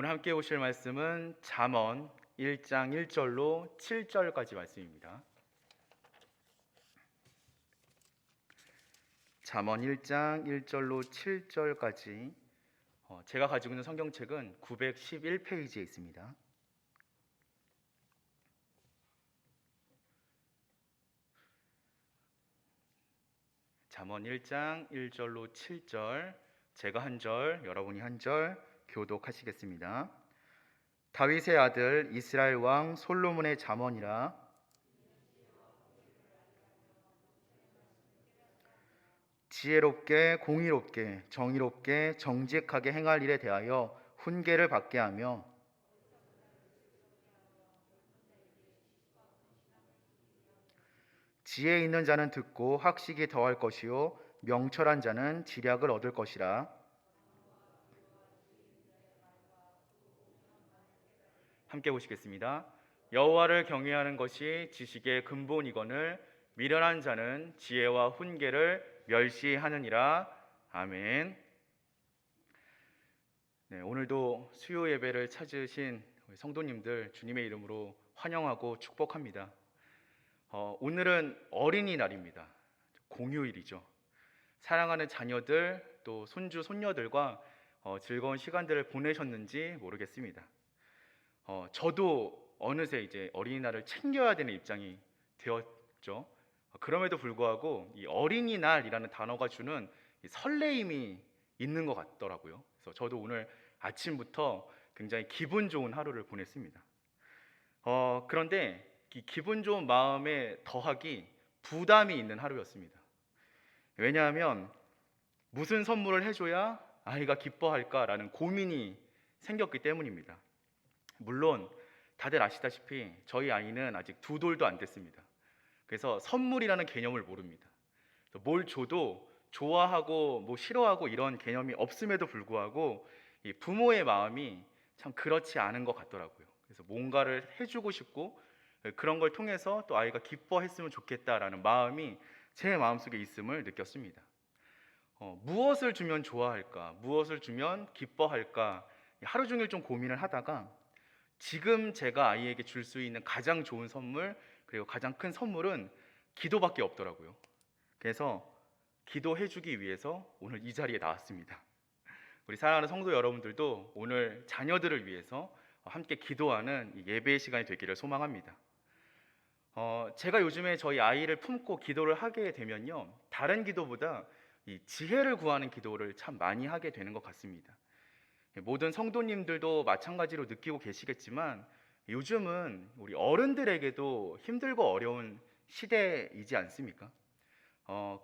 오늘 함께 보실 말씀은 잠언 1장 1절로 7절까지 말씀입니다. 잠언 1장 1절로 7절까지 제가 가지고 있는 성경책은 911페이지에 있습니다. 잠언 1장 1절로 7절, 제가 한 절, 여러분이 한 절 교독하시겠습니다. 다윗의 아들 이스라엘 왕 솔로몬의 잠언이라. 지혜롭게 공의롭게 정의롭게 정직하게 행할 일에 대하여 훈계를 받게 하며, 지혜 있는 자는 듣고 학식이 더할 것이요 명철한 자는 지략을 얻을 것이라. 함께 보시겠습니다. 여호와를 경외하는 것이 지식의 근본이거늘 미련한 자는 지혜와 훈계를 멸시하느니라. 아멘. 네, 오늘도 수요 예배를 찾으신 성도님들 주님의 이름으로 환영하고 축복합니다. 오늘은 어린이날입니다. 공휴일이죠. 사랑하는 자녀들 또 손주 손녀들과 즐거운 시간들을 보내셨는지 모르겠습니다. 저도 어느새 이제 어린이날을 챙겨야 되는 입장이 되었죠. 그럼에도 불구하고 이 어린이날이라는 단어가 주는 이 설레임이 있는 것 같더라고요. 그래서 저도 오늘 아침부터 굉장히 기분 좋은 하루를 보냈습니다. 그런데 이 기분 좋은 마음에 더하기 부담이 있는 하루였습니다. 왜냐하면 무슨 선물을 해줘야 아이가 기뻐할까라는 고민이 생겼기 때문입니다. 물론 다들 아시다시피 저희 아이는 아직 2돌도 안 됐습니다. 그래서 선물이라는 개념을 모릅니다. 뭘 줘도 좋아하고 뭐 싫어하고 이런 개념이 없음에도 불구하고 이 부모의 마음이 참 그렇지 않은 것 같더라고요. 그래서 뭔가를 해주고 싶고 그런 걸 통해서 또 아이가 기뻐했으면 좋겠다라는 마음이 제 마음속에 있음을 느꼈습니다. 무엇을 주면 좋아할까? 무엇을 주면 기뻐할까? 하루 종일 좀 고민을 하다가 지금 제가 아이에게 줄 수 있는 가장 좋은 선물, 그리고 가장 큰 선물은 기도밖에 없더라고요. 그래서 기도해주기 위해서 오늘 이 자리에 나왔습니다. 우리 사랑하는 성도 여러분들도 오늘 자녀들을 위해서 함께 기도하는 예배의 시간이 되기를 소망합니다. 제가 요즘에 저희 아이를 품고 기도를 하게 되면요, 다른 기도보다 이 지혜를 구하는 기도를 참 많이 하게 되는 것 같습니다. 모든 성도님들도 마찬가지로 느끼고 계시겠지만 요즘은 우리 어른들에게도 힘들고 어려운 시대이지 않습니까?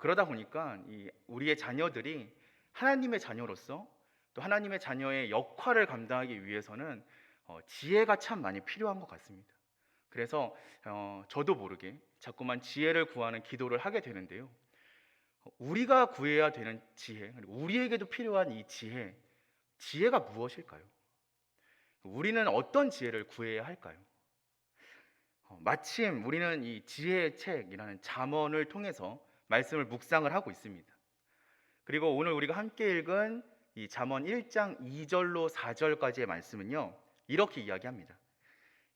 그러다 보니까 우리의 자녀들이 하나님의 자녀로서 또 하나님의 자녀의 역할을 감당하기 위해서는 지혜가 참 많이 필요한 것 같습니다. 그래서 저도 모르게 자꾸만 지혜를 구하는 기도를 하게 되는데요. 우리가 구해야 되는 지혜, 우리에게도 필요한 이 지혜가 무엇일까요? 우리는 어떤 지혜를 구해야 할까요? 마침 우리는 이 지혜의 책이라는 잠언을 통해서 말씀을 묵상을 하고 있습니다. 그리고 오늘 우리가 함께 읽은 이 잠언 1장 2절로 4절까지의 말씀은요, 이렇게 이야기합니다.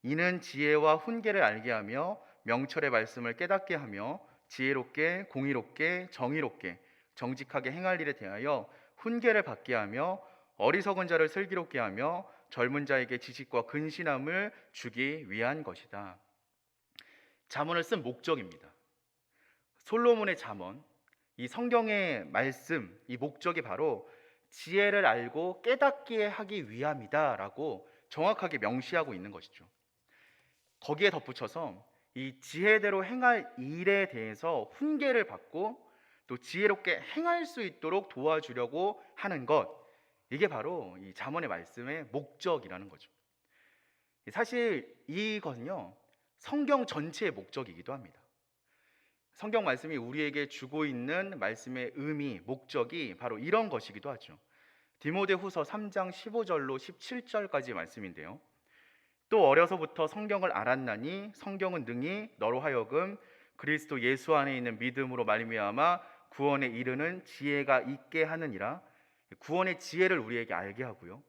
이는 지혜와 훈계를 알게 하며 명철의 말씀을 깨닫게 하며 지혜롭게 공의롭게 정의롭게 정직하게 행할 일에 대하여 훈계를 받게 하며 어리석은 자를 슬기롭게 하며 젊은 자에게 지식과 근신함을 주기 위한 것이다. 잠언을 쓴 목적입니다. 솔로몬의 잠언, 이 성경의 말씀, 이 목적이 바로 지혜를 알고 깨닫게 하기 위함이다라고 정확하게 명시하고 있는 것이죠. 거기에 덧붙여서 이 지혜대로 행할 일에 대해서 훈계를 받고 또 지혜롭게 행할 수 있도록 도와주려고 하는 것, 이게 바로 이 잠언의 말씀의 목적이라는 거죠. 사실 이것은요, 성경 전체의 목적이기도 합니다. 성경 말씀이 우리에게 주고 있는 말씀의 의미, 목적이 바로 이런 것이기도 하죠. 디모데후서 3장 15절로 17절까지 말씀인데요. 또 어려서부터 성경을 알았나니 성경은 능히 너로 하여금 그리스도 예수 안에 있는 믿음으로 말미암아 구원에 이르는 지혜가 있게 하느니라. 구원의 지혜를 우리에게 알게 하고요,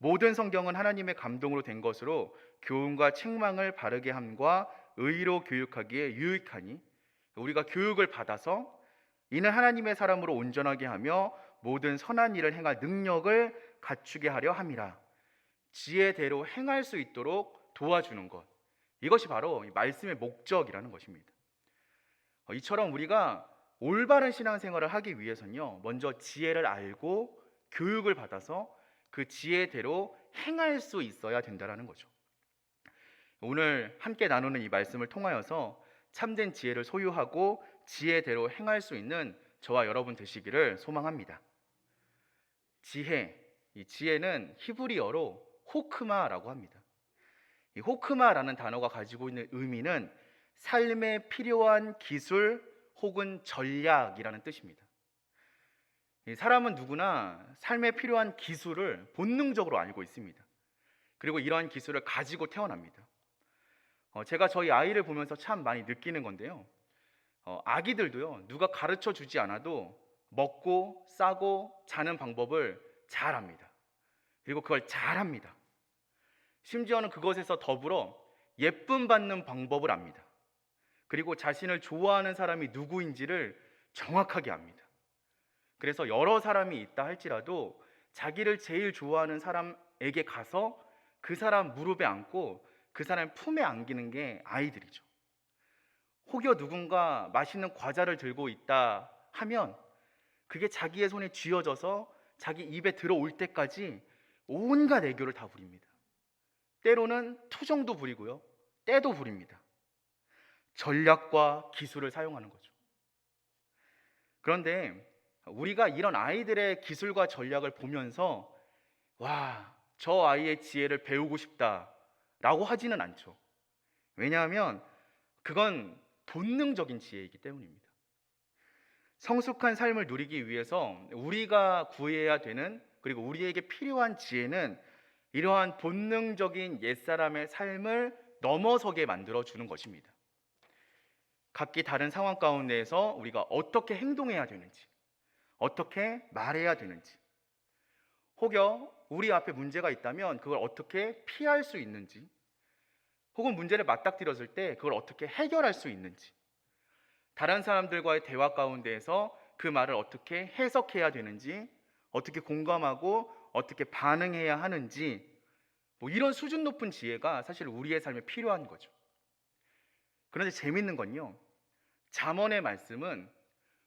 모든 성경은 하나님의 감동으로 된 것으로 교훈과 책망을 바르게 함과 의로 교육하기에 유익하니 우리가 교육을 받아서 이는 하나님의 사람으로 온전하게 하며 모든 선한 일을 행할 능력을 갖추게 하려 함이라. 지혜대로 행할 수 있도록 도와주는 것, 이것이 바로 이 말씀의 목적이라는 것입니다. 이처럼 우리가 올바른 신앙생활을 하기 위해서는요, 먼저 지혜를 알고 교육을 받아서 그 지혜대로 행할 수 있어야 된다는 거죠. 오늘 함께 나누는 이 말씀을 통하여서 참된 지혜를 소유하고 지혜대로 행할 수 있는 저와 여러분 되시기를 소망합니다. 지혜, 이 지혜는 히브리어로 호크마라고 합니다. 이 호크마라는 단어가 가지고 있는 의미는 삶에 필요한 기술 혹은 전략이라는 뜻입니다. 이 사람은 누구나 삶에 필요한 기술을 본능적으로 알고 있습니다. 그리고 이러한 기술을 가지고 태어납니다. 제가 저희 아이를 보면서 참 많이 느끼는 건데요. 아기들도요, 누가 가르쳐 주지 않아도 먹고 싸고 자는 방법을 잘 압니다. 그리고 그걸 잘합니다. 심지어는 그것에서 더불어 예쁨 받는 방법을 압니다. 그리고 자신을 좋아하는 사람이 누구인지를 정확하게 압니다. 그래서 여러 사람이 있다 할지라도 자기를 제일 좋아하는 사람에게 가서 그 사람 무릎에 앉고 그 사람 품에 안기는 게 아이들이죠. 혹여 누군가 맛있는 과자를 들고 있다 하면 그게 자기의 손에 쥐어져서 자기 입에 들어올 때까지 온갖 애교를 다 부립니다. 때로는 투정도 부리고요, 때도 부립니다. 전략과 기술을 사용하는 거죠. 그런데 우리가 이런 아이들의 기술과 전략을 보면서 와, 저 아이의 지혜를 배우고 싶다라고 하지는 않죠. 왜냐하면 그건 본능적인 지혜이기 때문입니다. 성숙한 삶을 누리기 위해서 우리가 구해야 되는, 그리고 우리에게 필요한 지혜는 이러한 본능적인 옛사람의 삶을 넘어서게 만들어주는 것입니다. 각기 다른 상황 가운데에서 우리가 어떻게 행동해야 되는지, 어떻게 말해야 되는지, 혹여 우리 앞에 문제가 있다면 그걸 어떻게 피할 수 있는지, 혹은 문제를 맞닥뜨렸을 때 그걸 어떻게 해결할 수 있는지, 다른 사람들과의 대화 가운데에서 그 말을 어떻게 해석해야 되는지, 어떻게 공감하고 어떻게 반응해야 하는지, 이런 수준 높은 지혜가 사실 우리의 삶에 필요한 거죠. 그런데 재밌는 건요, 잠언의 말씀은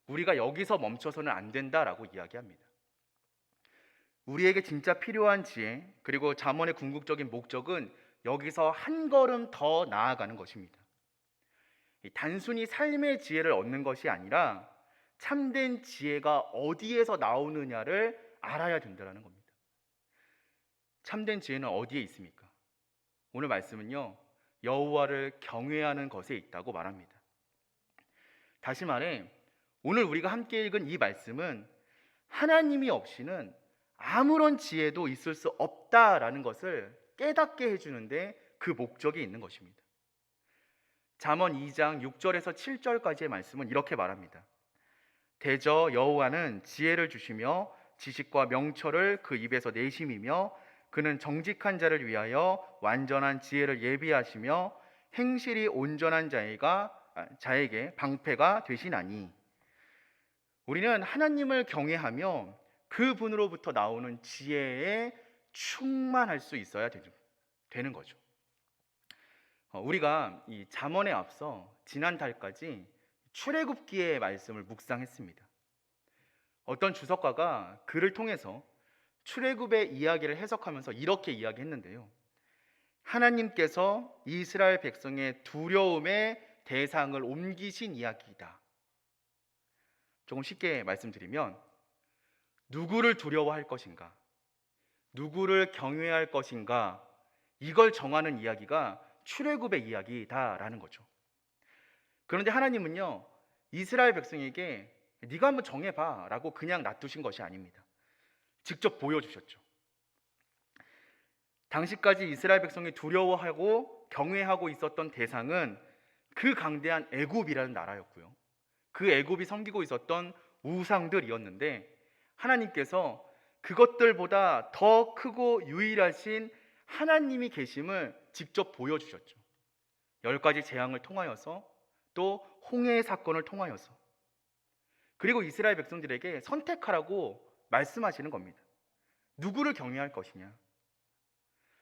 우리가 여기서 멈춰서는 안 된다라고 이야기합니다. 우리에게 진짜 필요한 지혜, 그리고 잠언의 궁극적인 목적은 여기서 한 걸음 더 나아가는 것입니다. 단순히 삶의 지혜를 얻는 것이 아니라 참된 지혜가 어디에서 나오느냐를 알아야 된다는 겁니다. 참된 지혜는 어디에 있습니까? 오늘 말씀은요, 여호와를 경외하는 것에 있다고 말합니다. 다시 말해, 오늘 우리가 함께 읽은 이 말씀은 하나님이 없이는 아무런 지혜도 있을 수 없다라는 것을 깨닫게 해주는데 그 목적이 있는 것입니다. 잠언 2장 6절에서 7절까지의 말씀은 이렇게 말합니다. 대저 여호와는 지혜를 주시며 지식과 명철을 그 입에서 내심이며 그는 정직한 자를 위하여 완전한 지혜를 예비하시며 행실이 온전한 자에게 방패가 되시나니. 우리는 하나님을 경외하며 그 분으로부터 나오는 지혜에 충만할 수 있어야 되는 거죠. 우리가 이 잠언에 앞서 지난달까지 출애굽기의 말씀을 묵상했습니다. 어떤 주석가가 글을 통해서 출애굽의 이야기를 해석하면서 이렇게 이야기했는데요. 하나님께서 이스라엘 백성의 두려움의 대상을 옮기신 이야기이다. 조금 쉽게 말씀드리면 누구를 두려워할 것인가, 누구를 경외할 것인가, 이걸 정하는 이야기가 출애굽의 이야기다라는 거죠. 그런데 하나님은요, 이스라엘 백성에게 네가 한번 정해봐 라고 그냥 놔두신 것이 아닙니다. 직접 보여주셨죠. 당시까지 이스라엘 백성이 두려워하고 경외하고 있었던 대상은 그 강대한 애굽이라는 나라였고요, 그 애굽이 섬기고 있었던 우상들이었는데 하나님께서 그것들보다 더 크고 유일하신 하나님이 계심을 직접 보여주셨죠. 10가지 재앙을 통하여서, 또 홍해의 사건을 통하여서, 그리고 이스라엘 백성들에게 선택하라고 말씀하시는 겁니다. 누구를 경외할 것이냐?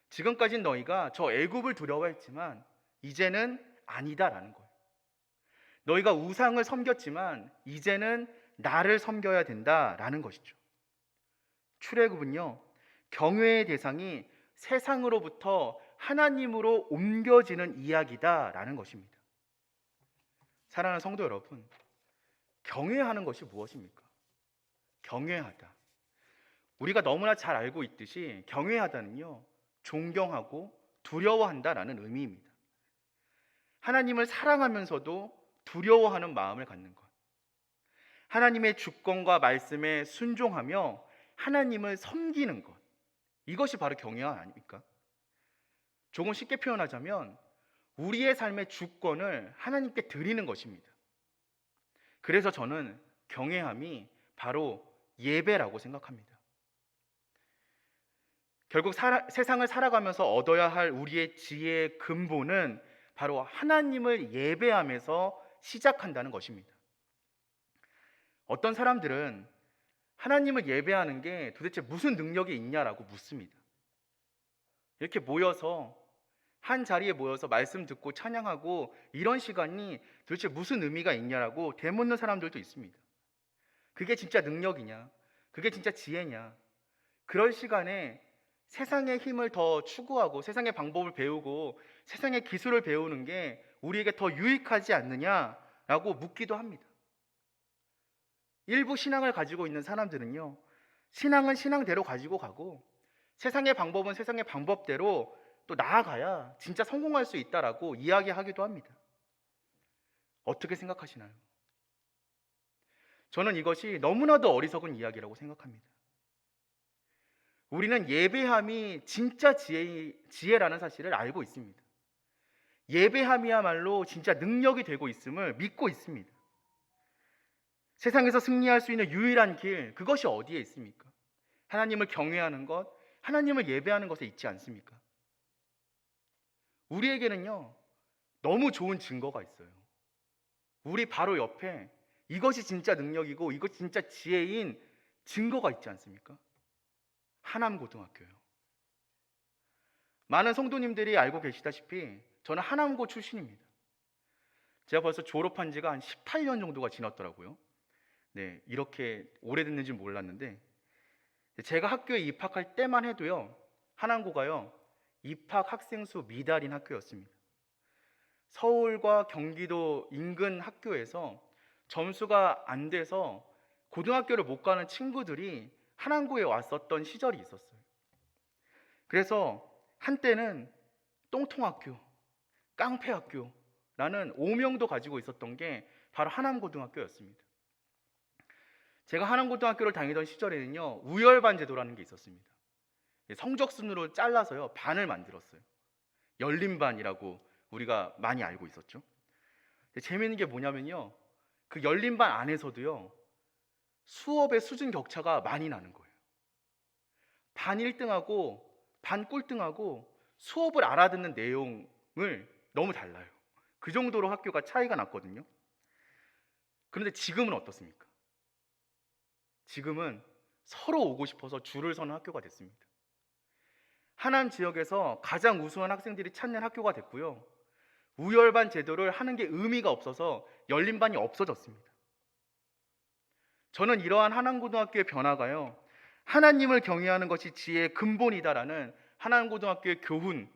지금까지는 너희가 저 애굽을 두려워했지만 이제는 아니다라는 거예요. 너희가 우상을 섬겼지만 이제는 나를 섬겨야 된다라는 것이죠. 출애굽은요, 경외의 대상이 세상으로부터 하나님으로 옮겨지는 이야기다라는 것입니다. 사랑하는 성도 여러분, 경외하는 것이 무엇입니까? 경외하다. 우리가 너무나 잘 알고 있듯이 경외하다는요, 존경하고 두려워한다라는 의미입니다. 하나님을 사랑하면서도 두려워하는 마음을 갖는 것. 하나님의 주권과 말씀에 순종하며 하나님을 섬기는 것. 이것이 바로 경외가 아닙니까? 조금 쉽게 표현하자면 우리의 삶의 주권을 하나님께 드리는 것입니다. 그래서 저는 경외함이 바로 예배라고 생각합니다. 결국 세상을 살아가면서 얻어야 할 우리의 지혜의 근본은 바로 하나님을 예배하면서 시작한다는 것입니다. 어떤 사람들은 하나님을 예배하는 게 도대체 무슨 능력이 있냐라고 묻습니다. 이렇게 모여서 한 자리에 모여서 말씀 듣고 찬양하고 이런 시간이 도대체 무슨 의미가 있냐라고 되묻는 사람들도 있습니다. 그게 진짜 능력이냐? 그게 진짜 지혜냐? 그럴 시간에 세상의 힘을 더 추구하고 세상의 방법을 배우고 세상의 기술을 배우는 게 우리에게 더 유익하지 않느냐라고 묻기도 합니다. 일부 신앙을 가지고 있는 사람들은요, 신앙은 신앙대로 가지고 가고 세상의 방법은 세상의 방법대로 또 나아가야 진짜 성공할 수 있다라고 이야기하기도 합니다. 어떻게 생각하시나요? 저는 이것이 너무나도 어리석은 이야기라고 생각합니다. 우리는 예배함이 진짜 지혜라는 사실을 알고 있습니다. 예배함이야말로 진짜 능력이 되고 있음을 믿고 있습니다. 세상에서 승리할 수 있는 유일한 길, 그것이 어디에 있습니까? 하나님을 경외하는 것, 하나님을 예배하는 것에 있지 않습니까? 우리에게는요, 너무 좋은 증거가 있어요. 우리 바로 옆에 이것이 진짜 능력이고 이것이 진짜 지혜인 증거가 있지 않습니까? 하남고등학교요. 많은 성도님들이 알고 계시다시피 저는 하남고 출신입니다. 제가 벌써 졸업한 지가 한 18년 정도가 지났더라고요. 네, 이렇게 오래됐는지 몰랐는데 제가 학교에 입학할 때만 해도요, 하남고가요, 입학 학생 수 미달인 학교였습니다. 서울과 경기도 인근 학교에서 점수가 안 돼서 고등학교를 못 가는 친구들이 하남고에 왔었던 시절이 있었어요. 그래서 한때는 똥통학교, 깡패학교라는 오명도 가지고 있었던 게 바로 하남고등학교였습니다. 제가 하남고등학교를 다니던 시절에는요, 우열반 제도라는 게 있었습니다. 성적 순으로 잘라서요, 반을 만들었어요. 열린반이라고 우리가 많이 알고 있었죠. 재미있는 게 뭐냐면요, 그 열린반 안에서도요, 수업의 수준 격차가 많이 나는 거예요. 반 1등하고 반 꼴등하고 수업을 알아듣는 내용을 너무 달라요. 그 정도로 학교가 차이가 났거든요. 그런데 지금은 어떻습니까? 지금은 서로 오고 싶어서 줄을 서는 학교가 됐습니다. 하남 지역에서 가장 우수한 학생들이 찾는 학교가 됐고요, 우열반 제도를 하는 게 의미가 없어서 열린반이 없어졌습니다. 저는 이러한 하남고등학교의 변화가요, 하나님을 경외하는 것이 지혜의 근본이다라는 하남고등학교의 교훈,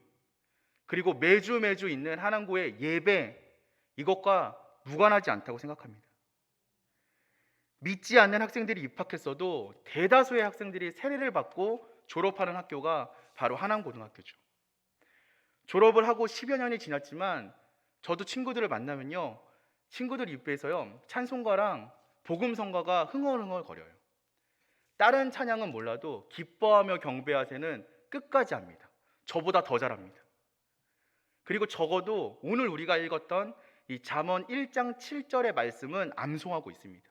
그리고 매주 있는 하남고의 예배, 이것과 무관하지 않다고 생각합니다. 믿지 않는 학생들이 입학했어도 대다수의 학생들이 세례를 받고 졸업하는 학교가 바로 하남고등학교죠. 졸업을 하고 10여 년이 지났지만 저도 친구들을 만나면요, 친구들 입에서요, 찬송가랑 복음성가가 흥얼흥얼 거려요. 다른 찬양은 몰라도 기뻐하며 경배하세는 끝까지 합니다. 저보다 더 잘합니다. 그리고 적어도 오늘 우리가 읽었던 이 잠언 1장 7절의 말씀은 암송하고 있습니다.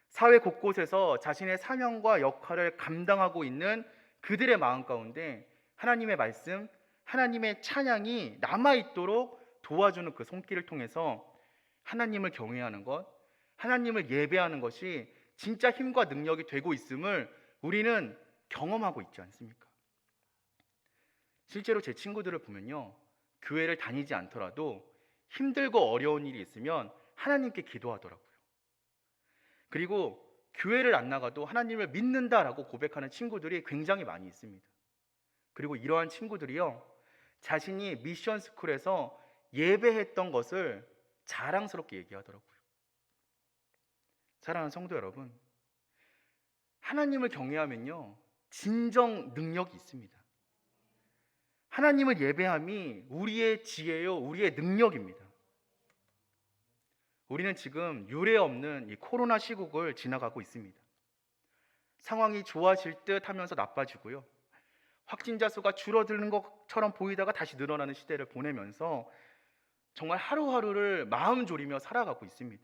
사회 곳곳에서 자신의 사명과 역할을 감당하고 있는 그들의 마음 가운데 하나님의 말씀, 하나님의 찬양이 남아있도록 도와주는 그 손길을 통해서 하나님을 경외하는 것, 하나님을 예배하는 것이 진짜 힘과 능력이 되고 있음을 우리는 경험하고 있지 않습니까? 실제로 제 친구들을 보면요, 교회를 다니지 않더라도 힘들고 어려운 일이 있으면 하나님께 기도하더라고요. 그리고 교회를 안 나가도 하나님을 믿는다라고 고백하는 친구들이 굉장히 많이 있습니다. 그리고 이러한 친구들이요, 자신이 미션 스쿨에서 예배했던 것을 자랑스럽게 얘기하더라고요. 사랑하는 성도 여러분, 하나님을 경외하면요, 진정 능력이 있습니다. 하나님을 예배함이 우리의 지혜요, 우리의 능력입니다. 우리는 지금 유례 없는 이 코로나 시국을 지나가고 있습니다. 상황이 좋아질 듯 하면서 나빠지고요, 확진자 수가 줄어드는 것처럼 보이다가 다시 늘어나는 시대를 보내면서 정말 하루하루를 마음 졸이며 살아가고 있습니다.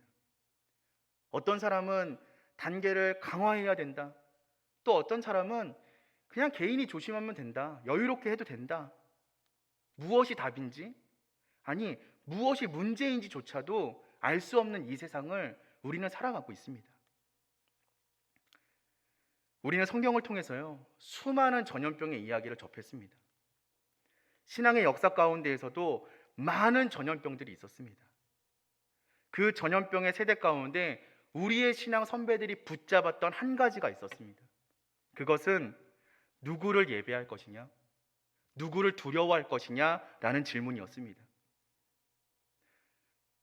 어떤 사람은 단계를 강화해야 된다, 또 어떤 사람은 그냥 개인이 조심하면 된다, 여유롭게 해도 된다, 무엇이 답인지, 아니 무엇이 문제인지조차도 알 수 없는 이 세상을 우리는 살아가고 있습니다. 우리는 성경을 통해서요, 수많은 전염병의 이야기를 접했습니다. 신앙의 역사 가운데에서도 많은 전염병들이 있었습니다. 그 전염병의 세대 가운데 우리의 신앙 선배들이 붙잡았던 한 가지가 있었습니다. 그것은 누구를 예배할 것이냐, 누구를 두려워할 것이냐라는 질문이었습니다.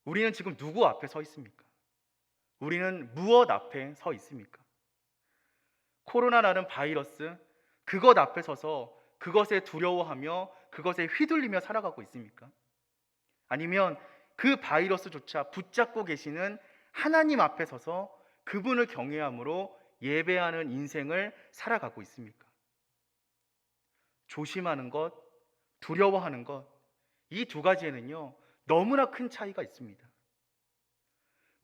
우리는 지금 누구 앞에 서 있습니까? 우리는 무엇 앞에 서 있습니까? 코로나라는 바이러스, 그것 앞에 서서 그것에 두려워하며 그것에 휘둘리며 살아가고 있습니까? 아니면 그 바이러스조차 붙잡고 계시는 하나님 앞에 서서 그분을 경외함으로 예배하는 인생을 살아가고 있습니까? 조심하는 것, 두려워하는 것, 이 두 가지에는요, 너무나 큰 차이가 있습니다.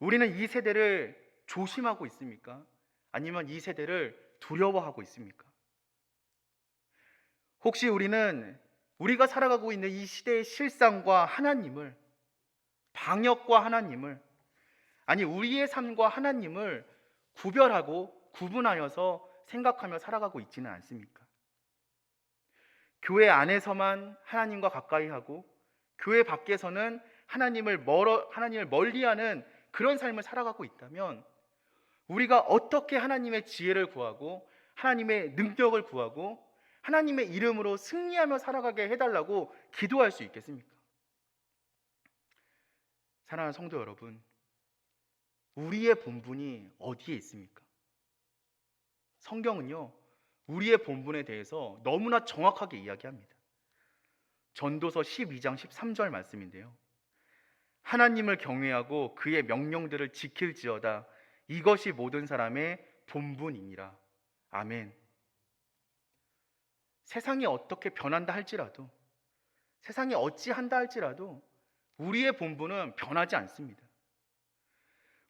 우리는 이 세대를 조심하고 있습니까? 아니면 이 세대를 두려워하고 있습니까? 혹시 우리가 살아가고 있는 이 시대의 실상과 하나님을, 방역과 하나님을, 아니 우리의 삶과 하나님을 구별하고 구분하여서 생각하며 살아가고 있지는 않습니까? 교회 안에서만 하나님과 가까이 하고 교회 밖에서는 하나님을 멀리하는 그런 삶을 살아가고 있다면 우리가 어떻게 하나님의 지혜를 구하고 하나님의 능력을 구하고 하나님의 이름으로 승리하며 살아가게 해달라고 기도할 수 있겠습니까? 사랑하는 성도 여러분, 우리의 본분이 어디에 있습니까? 성경은요, 우리의 본분에 대해서 너무나 정확하게 이야기합니다. 전도서 12장 13절 말씀인데요, 하나님을 경외하고 그의 명령들을 지킬지어다. 이것이 모든 사람의 본분이니라. 아멘. 세상이 어떻게 변한다 할지라도, 세상이 어찌한다 할지라도 우리의 본분은 변하지 않습니다.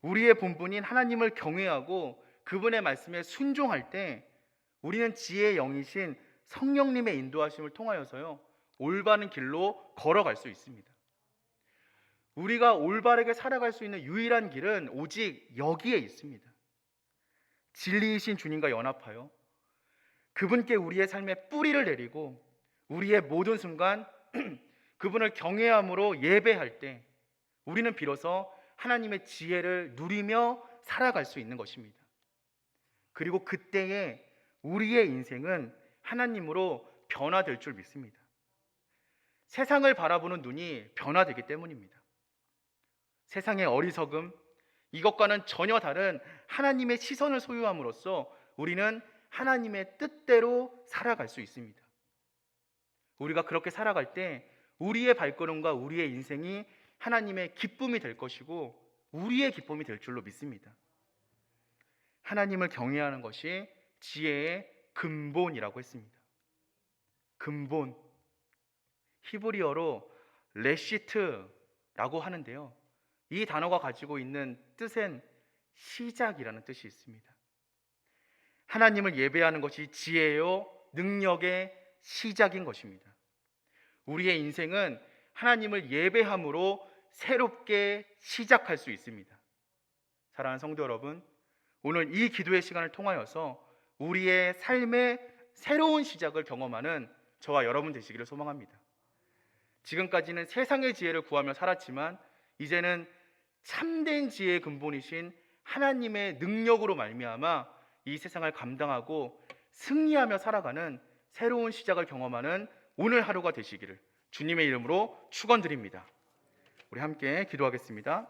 우리의 본분인 하나님을 경외하고 그분의 말씀에 순종할 때 우리는 지혜의 영이신 성령님의 인도하심을 통하여서요, 올바른 길로 걸어갈 수 있습니다. 우리가 올바르게 살아갈 수 있는 유일한 길은 오직 여기에 있습니다. 진리이신 주님과 연합하여 그분께 우리의 삶에 뿌리를 내리고 우리의 모든 순간 그분을 경외함으로 예배할 때 우리는 비로소 하나님의 지혜를 누리며 살아갈 수 있는 것입니다. 그리고 그때에 우리의 인생은 하나님으로 변화될 줄 믿습니다. 세상을 바라보는 눈이 변화되기 때문입니다. 세상의 어리석음, 이것과는 전혀 다른 하나님의 시선을 소유함으로써 우리는 하나님의 뜻대로 살아갈 수 있습니다. 우리가 그렇게 살아갈 때 우리의 발걸음과 우리의 인생이 하나님의 기쁨이 될 것이고 우리의 기쁨이 될 줄로 믿습니다. 하나님을 경외하는 것이 지혜의 근본이라고 했습니다. 근본, 히브리어로 레시트라고 하는데요, 이 단어가 가지고 있는 뜻은 시작이라는 뜻이 있습니다. 하나님을 예배하는 것이 지혜요 능력의 시작인 것입니다. 우리의 인생은 하나님을 예배함으로 새롭게 시작할 수 있습니다. 사랑하는 성도 여러분, 오늘 이 기도의 시간을 통하여서 우리의 삶의 새로운 시작을 경험하는 저와 여러분 되시기를 소망합니다. 지금까지는 세상의 지혜를 구하며 살았지만 이제는 참된 지혜의 근본이신 하나님의 능력으로 말미암아 이 세상을 감당하고 승리하며 살아가는 새로운 시작을 경험하는 오늘 하루가 되시기를 주님의 이름으로 축원드립니다. 우리 함께 기도하겠습니다.